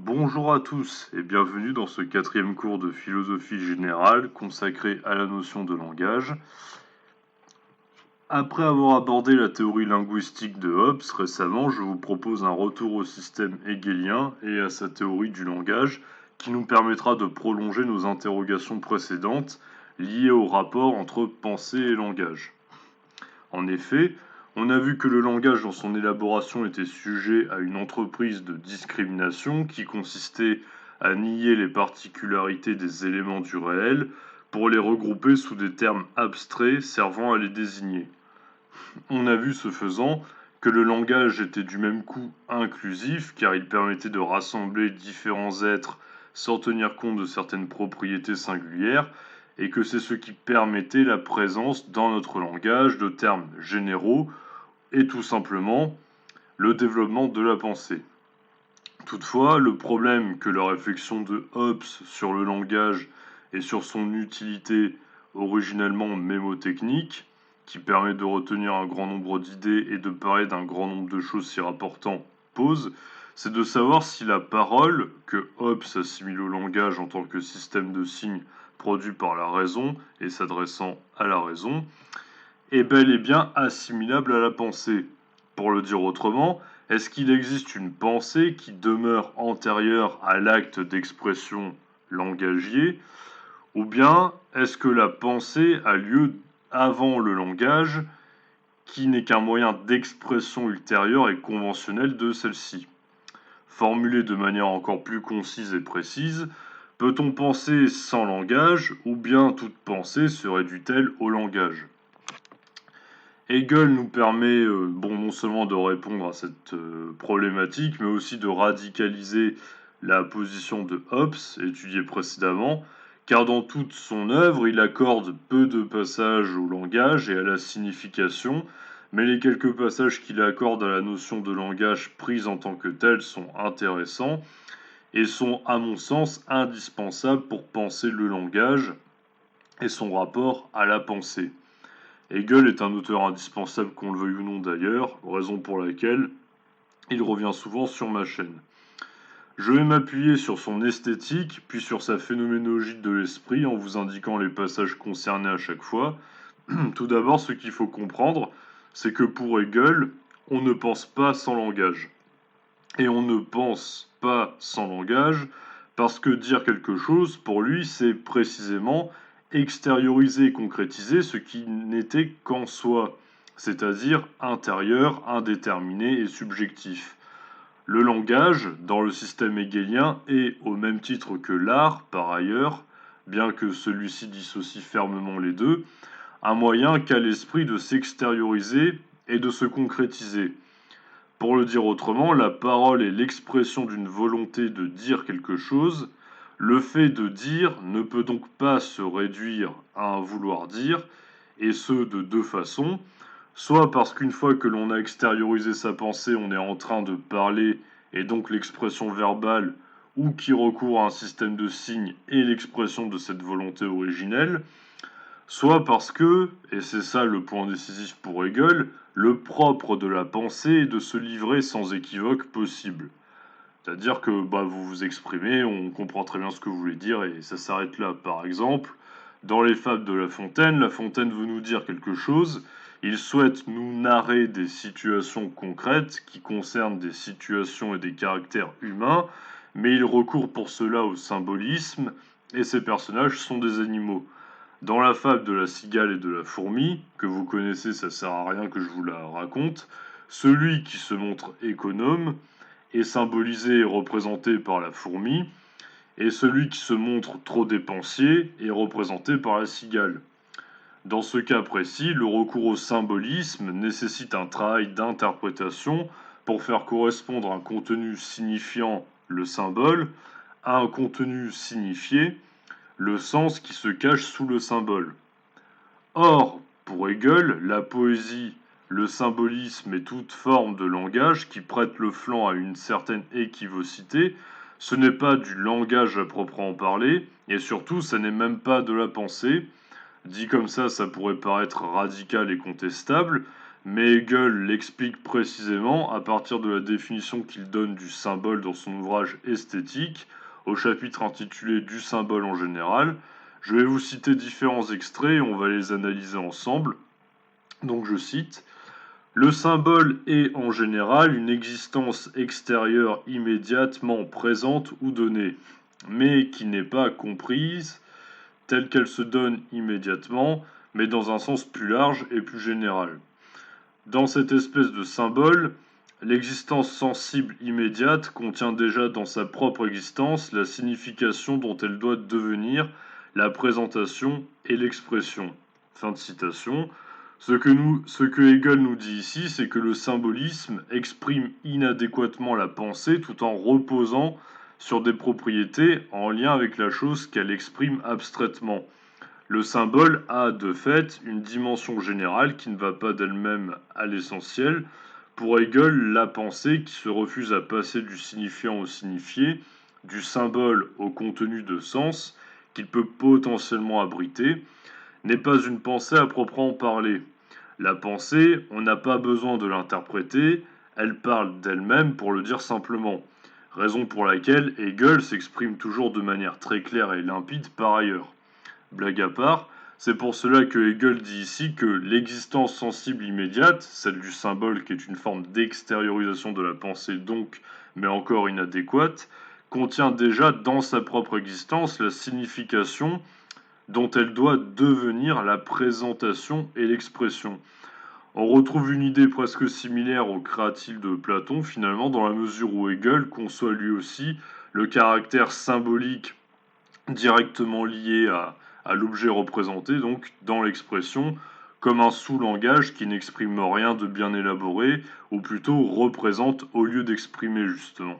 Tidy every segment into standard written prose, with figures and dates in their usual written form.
Bonjour à tous et bienvenue dans ce quatrième cours de philosophie générale consacré à la notion de langage. Après avoir abordé la théorie linguistique de Hobbes récemment, je vous propose un retour au système hegelien et à sa théorie du langage qui nous permettra de prolonger nos interrogations précédentes liées au rapport entre pensée et langage. En effet, on a vu que le langage dans son élaboration était sujet à une entreprise de discrimination qui consistait à nier les particularités des éléments du réel pour les regrouper sous des termes abstraits servant à les désigner. On a vu ce faisant que le langage était du même coup inclusif car il permettait de rassembler différents êtres sans tenir compte de certaines propriétés singulières et que c'est ce qui permettait la présence dans notre langage de termes généraux et tout simplement le développement de la pensée. Toutefois, le problème que la réflexion de Hobbes sur le langage et sur son utilité originellement mémotechnique, qui permet de retenir un grand nombre d'idées et de parler d'un grand nombre de choses s'y rapportant, pose, c'est de savoir si la parole, que Hobbes assimile au langage en tant que système de signes produit par la raison et s'adressant à la raison, est bel et bien assimilable à la pensée. Pour le dire autrement, est-ce qu'il existe une pensée qui demeure antérieure à l'acte d'expression langagier, ou bien est-ce que la pensée a lieu avant le langage, qui n'est qu'un moyen d'expression ultérieure et conventionnelle de celle-ci? Formulé de manière encore plus concise et précise, peut-on penser sans langage, ou bien toute pensée se réduit-elle au langage? Hegel nous permet non seulement de répondre à cette problématique, mais aussi de radicaliser la position de Hobbes, étudiée précédemment, car dans toute son œuvre, il accorde peu de passages au langage et à la signification, mais les quelques passages qu'il accorde à la notion de langage prise en tant que telle sont intéressants et sont, à mon sens, indispensables pour penser le langage et son rapport à la pensée. Hegel est un auteur indispensable qu'on le veuille ou non d'ailleurs, raison pour laquelle il revient souvent sur ma chaîne. Je vais m'appuyer sur son esthétique, puis sur sa phénoménologie de l'esprit en vous indiquant les passages concernés à chaque fois. Tout d'abord, ce qu'il faut comprendre, c'est que pour Hegel, on ne pense pas sans langage. Et on ne pense pas sans langage parce que dire quelque chose, pour lui, c'est précisément extérioriser et concrétiser ce qui n'était qu'en soi, c'est-à-dire intérieur, indéterminé et subjectif. Le langage, dans le système hegelien, est, au même titre que l'art, par ailleurs, bien que celui-ci dissocie fermement les deux, un moyen qu'a l'esprit de s'extérioriser et de se concrétiser. Pour le dire autrement, la parole est l'expression d'une volonté de dire quelque chose. Le fait de dire ne peut donc pas se réduire à un vouloir dire, et ce de deux façons. Soit parce qu'une fois que l'on a extériorisé sa pensée, on est en train de parler, et donc l'expression verbale, ou qui recourt à un système de signes, est l'expression de cette volonté originelle, soit parce que, et c'est ça le point décisif pour Hegel, le propre de la pensée est de se livrer sans équivoque possible. C'est-à-dire que vous vous exprimez, on comprend très bien ce que vous voulez dire et ça s'arrête là. Par exemple, dans les fables de La Fontaine veut nous dire quelque chose, il souhaite nous narrer des situations concrètes qui concernent des situations et des caractères humains, mais il recourt pour cela au symbolisme et ces personnages sont des animaux. Dans la fable de la cigale et de la fourmi, que vous connaissez, ça sert à rien que je vous la raconte, celui qui se montre économe est symbolisé et représenté par la fourmi, et celui qui se montre trop dépensier est représenté par la cigale. Dans ce cas précis, le recours au symbolisme nécessite un travail d'interprétation pour faire correspondre un contenu signifiant le symbole à un contenu signifié le sens qui se cache sous le symbole. Or, pour Hegel, la poésie, le symbolisme et toute forme de langage qui prête le flanc à une certaine équivocité, ce n'est pas du langage à proprement parler, et surtout, ça n'est même pas de la pensée. Dit comme ça pourrait paraître radical et contestable, mais Hegel l'explique précisément à partir de la définition qu'il donne du symbole dans son ouvrage Esthétique, au chapitre intitulé Du symbole en général. Je vais vous citer différents extraits et on va les analyser ensemble. Donc je cite: le symbole est en général une existence extérieure immédiatement présente ou donnée, mais qui n'est pas comprise telle qu'elle se donne immédiatement, mais dans un sens plus large et plus général. Dans cette espèce de symbole, l'existence sensible immédiate contient déjà dans sa propre existence la signification dont elle doit devenir la présentation et l'expression. Fin de citation. Ce que Hegel nous dit ici, c'est que le symbolisme exprime inadéquatement la pensée tout en reposant sur des propriétés en lien avec la chose qu'elle exprime abstraitement. Le symbole a, de fait, une dimension générale qui ne va pas d'elle-même à l'essentiel. Pour Hegel, la pensée, qui se refuse à passer du signifiant au signifié, du symbole au contenu de sens qu'il peut potentiellement abriter, n'est pas une pensée à proprement parler. La pensée, on n'a pas besoin de l'interpréter, elle parle d'elle-même pour le dire simplement. Raison pour laquelle Hegel s'exprime toujours de manière très claire et limpide par ailleurs. Blague à part, c'est pour cela que Hegel dit ici que l'existence sensible immédiate, celle du symbole qui est une forme d'extériorisation de la pensée donc, mais encore inadéquate, contient déjà dans sa propre existence la signification dont elle doit devenir la présentation et l'expression. On retrouve une idée presque similaire au créatile de Platon finalement dans la mesure où Hegel conçoit lui aussi le caractère symbolique directement lié à l'objet représenté, donc dans l'expression, comme un sous-langage qui n'exprime rien de bien élaboré, ou plutôt représente au lieu d'exprimer justement.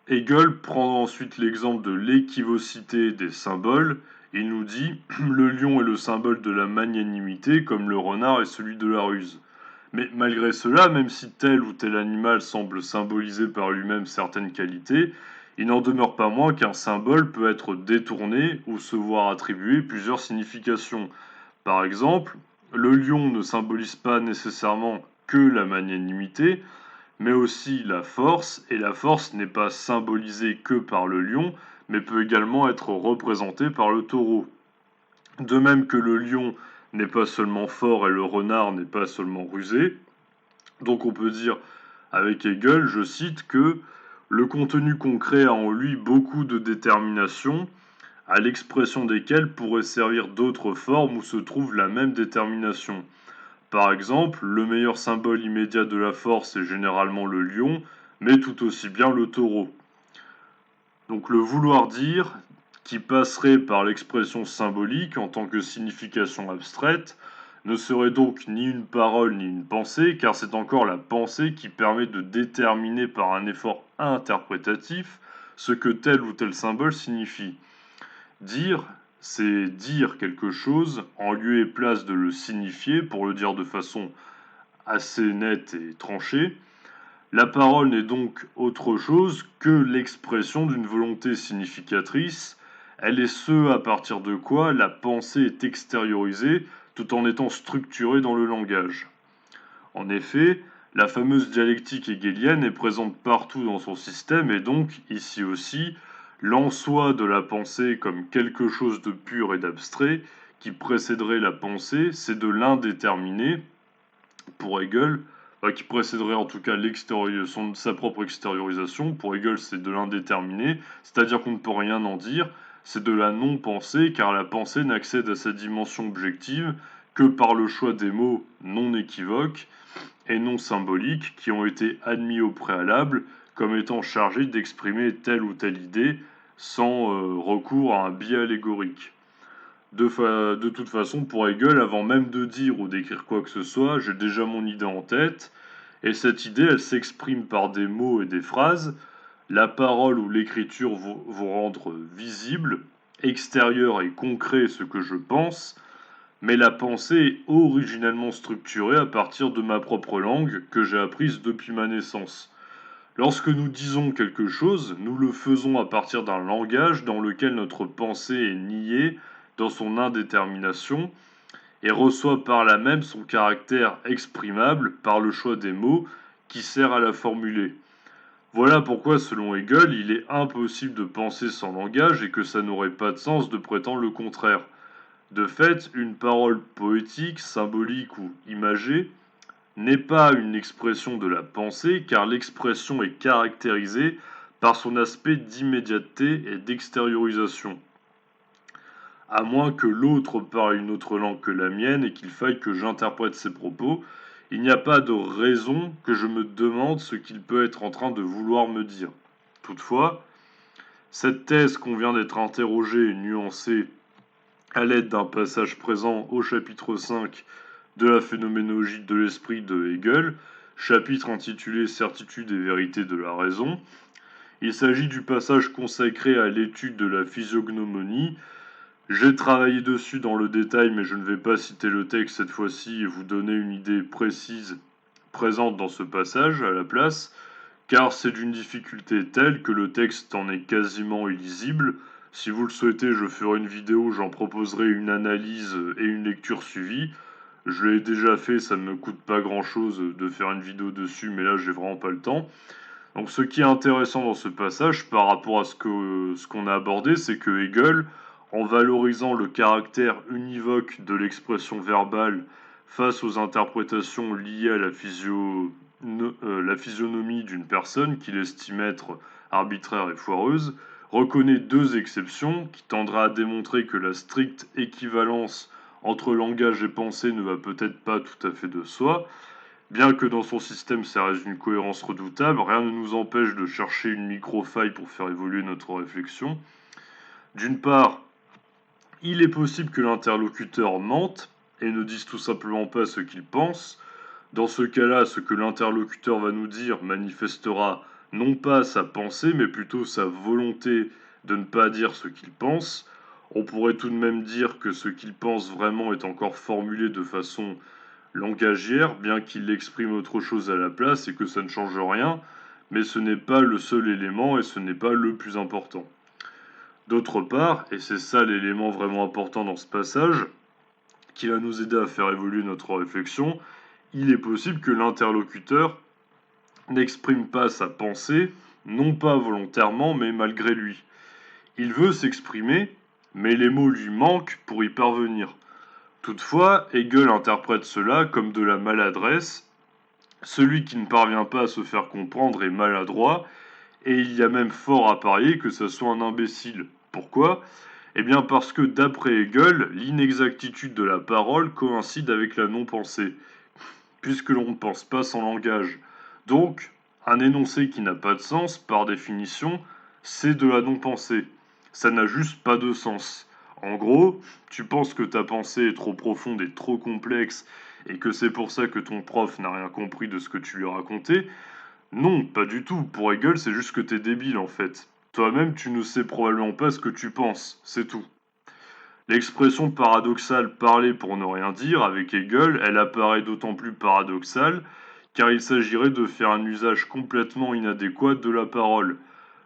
Hegel prend ensuite l'exemple de l'équivocité des symboles. Il nous dit le lion est le symbole de la magnanimité comme le renard est celui de la ruse. Mais malgré cela, même si tel ou tel animal semble symboliser par lui-même certaines qualités, il n'en demeure pas moins qu'un symbole peut être détourné ou se voir attribuer plusieurs significations. Par exemple, le lion ne symbolise pas nécessairement que la magnanimité, mais aussi la force, et la force n'est pas symbolisée que par le lion, mais peut également être représentée par le taureau. De même que le lion n'est pas seulement fort et le renard n'est pas seulement rusé, donc on peut dire avec Hegel, je cite, que le contenu concret a en lui beaucoup de déterminations, à l'expression desquelles pourraient servir d'autres formes où se trouve la même détermination. Par exemple, le meilleur symbole immédiat de la force est généralement le lion, mais tout aussi bien le taureau. Donc le vouloir dire, qui passerait par l'expression symbolique en tant que signification abstraite, ne serait donc ni une parole ni une pensée, car c'est encore la pensée qui permet de déterminer par un effort interprétatif ce que tel ou tel symbole signifie. Dire, c'est dire quelque chose en lieu et place de le signifier, pour le dire de façon assez nette et tranchée. La parole n'est donc autre chose que l'expression d'une volonté significatrice. Elle est ce à partir de quoi la pensée est extériorisée tout en étant structurée dans le langage. En effet, la fameuse dialectique hegelienne est présente partout dans son système et donc, ici aussi, l'en-soi de la pensée comme quelque chose de pur et d'abstrait qui précéderait la pensée, c'est de l'indéterminé, pour Hegel, qui précéderait en tout cas sa propre extériorisation. Pour Hegel, c'est de l'indéterminé, c'est-à-dire qu'on ne peut rien en dire, c'est de la non-pensée, car la pensée n'accède à sa dimension objective que par le choix des mots non équivoques et non symboliques qui ont été admis au préalable comme étant chargés d'exprimer telle ou telle idée sans recours à un biais allégorique. De toute façon, pour Hegel, avant même de dire ou d'écrire quoi que ce soit, j'ai déjà mon idée en tête, et cette idée, elle s'exprime par des mots et des phrases. La parole ou l'écriture vont rendre visible, extérieur et concret ce que je pense, mais la pensée est originellement structurée à partir de ma propre langue que j'ai apprise depuis ma naissance. Lorsque nous disons quelque chose, nous le faisons à partir d'un langage dans lequel notre pensée est niée dans son indétermination, et reçoit par là même son caractère exprimable par le choix des mots qui sert à la formuler. Voilà pourquoi, selon Hegel, il est impossible de penser sans langage et que ça n'aurait pas de sens de prétendre le contraire. De fait, une parole poétique, symbolique ou imagée n'est pas une expression de la pensée, car l'expression est caractérisée par son aspect d'immédiateté et d'extériorisation. À moins que l'autre parle une autre langue que la mienne et qu'il faille que j'interprète ses propos, il n'y a pas de raison que je me demande ce qu'il peut être en train de vouloir me dire. Toutefois, cette thèse convient d'être interrogée et nuancée à l'aide d'un passage présent au chapitre 5 de la phénoménologie de l'esprit de Hegel, chapitre intitulé Certitude et vérité de la raison. Il s'agit du passage consacré à l'étude de la physiognomonie. J'ai travaillé dessus dans le détail, mais je ne vais pas citer le texte cette fois-ci et vous donner une idée précise présente dans ce passage à la place, car c'est d'une difficulté telle que le texte en est quasiment illisible. Si vous le souhaitez, je ferai une vidéo où j'en proposerai une analyse et une lecture suivie. Je l'ai déjà fait, ça ne me coûte pas grand-chose de faire une vidéo dessus, mais là j'ai vraiment pas le temps. Donc ce qui est intéressant dans ce passage par rapport à ce qu'on a abordé, c'est que Hegel, en valorisant le caractère univoque de l'expression verbale face aux interprétations liées à la physionomie d'une personne qu'il estime être arbitraire et foireuse, reconnaît deux exceptions qui tendraient à démontrer que la stricte équivalence entre langage et pensée ne va peut-être pas tout à fait de soi. Bien que dans son système ça reste une cohérence redoutable, rien ne nous empêche de chercher une micro-faille pour faire évoluer notre réflexion. D'une part, il est possible que l'interlocuteur mente et ne dise tout simplement pas ce qu'il pense. Dans ce cas-là, ce que l'interlocuteur va nous dire manifestera non pas sa pensée, mais plutôt sa volonté de ne pas dire ce qu'il pense. On pourrait tout de même dire que ce qu'il pense vraiment est encore formulé de façon langagière, bien qu'il exprime autre chose à la place et que ça ne change rien, mais ce n'est pas le seul élément et ce n'est pas le plus important. D'autre part, et c'est ça l'élément vraiment important dans ce passage, qui va nous aider à faire évoluer notre réflexion, il est possible que l'interlocuteur n'exprime pas sa pensée, non pas volontairement, mais malgré lui. Il veut s'exprimer, mais les mots lui manquent pour y parvenir. Toutefois, Hegel interprète cela comme de la maladresse. Celui qui ne parvient pas à se faire comprendre est maladroit, et il y a même fort à parier que ce soit un imbécile. Pourquoi? Eh bien parce que d'après Hegel, l'inexactitude de la parole coïncide avec la non-pensée, puisque l'on ne pense pas sans langage. Donc, un énoncé qui n'a pas de sens, par définition, c'est de la non-pensée. Ça n'a juste pas de sens. En gros, tu penses que ta pensée est trop profonde et trop complexe, et que c'est pour ça que ton prof n'a rien compris de ce que tu lui as raconté. Non, pas du tout. Pour Hegel, c'est juste que t'es débile en fait. Toi-même, tu ne sais probablement pas ce que tu penses, c'est tout. L'expression paradoxale parler pour ne rien dire, avec Hegel, elle apparaît d'autant plus paradoxale car il s'agirait de faire un usage complètement inadéquat de la parole.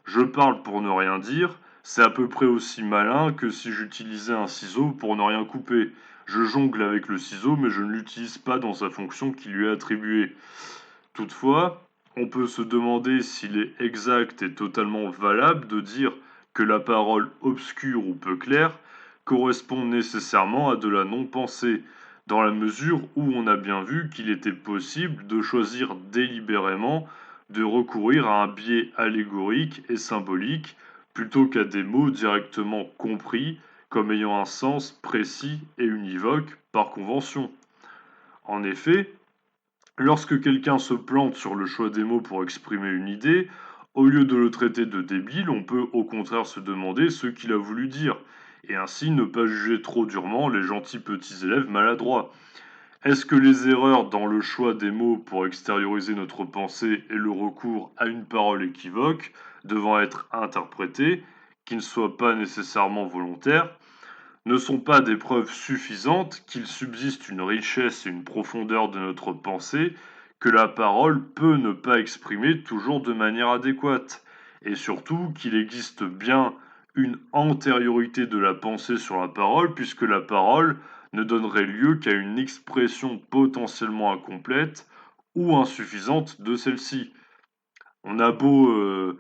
Je parle pour ne rien dire, c'est à peu près aussi malin que si j'utilisais un ciseau pour ne rien couper. Je jongle avec le ciseau, mais je ne l'utilise pas dans sa fonction qui lui est attribuée. Toutefois, on peut se demander s'il est exact et totalement valable de dire que la parole obscure ou peu claire correspond nécessairement à de la non-pensée, dans la mesure où on a bien vu qu'il était possible de choisir délibérément de recourir à un biais allégorique et symbolique plutôt qu'à des mots directement compris comme ayant un sens précis et univoque par convention. En effet, lorsque quelqu'un se plante sur le choix des mots pour exprimer une idée, au lieu de le traiter de débile, on peut au contraire se demander ce qu'il a voulu dire, et ainsi ne pas juger trop durement les gentils petits élèves maladroits. Est-ce que les erreurs dans le choix des mots pour extérioriser notre pensée et le recours à une parole équivoque devant être interprétée, qui ne soit pas nécessairement volontaire, ne sont pas des preuves suffisantes qu'il subsiste une richesse et une profondeur de notre pensée que la parole peut ne pas exprimer toujours de manière adéquate, et surtout qu'il existe bien une antériorité de la pensée sur la parole, puisque la parole ne donnerait lieu qu'à une expression potentiellement incomplète ou insuffisante de celle-ci. On a beau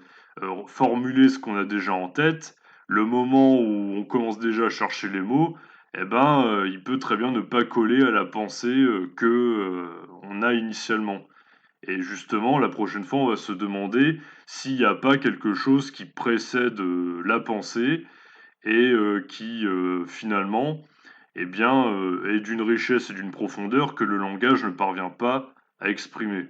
formuler ce qu'on a déjà en tête, le moment où on commence déjà à chercher les mots, il peut très bien ne pas coller à la pensée on a initialement. Et justement, la prochaine fois, on va se demander s'il n'y a pas quelque chose qui précède la pensée et qui finalement est d'une richesse et d'une profondeur que le langage ne parvient pas à exprimer.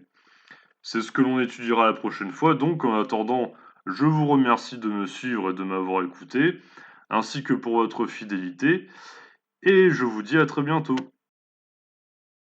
C'est ce que l'on étudiera la prochaine fois, donc en attendant, je vous remercie de me suivre et de m'avoir écouté, ainsi que pour votre fidélité, et je vous dis à très bientôt.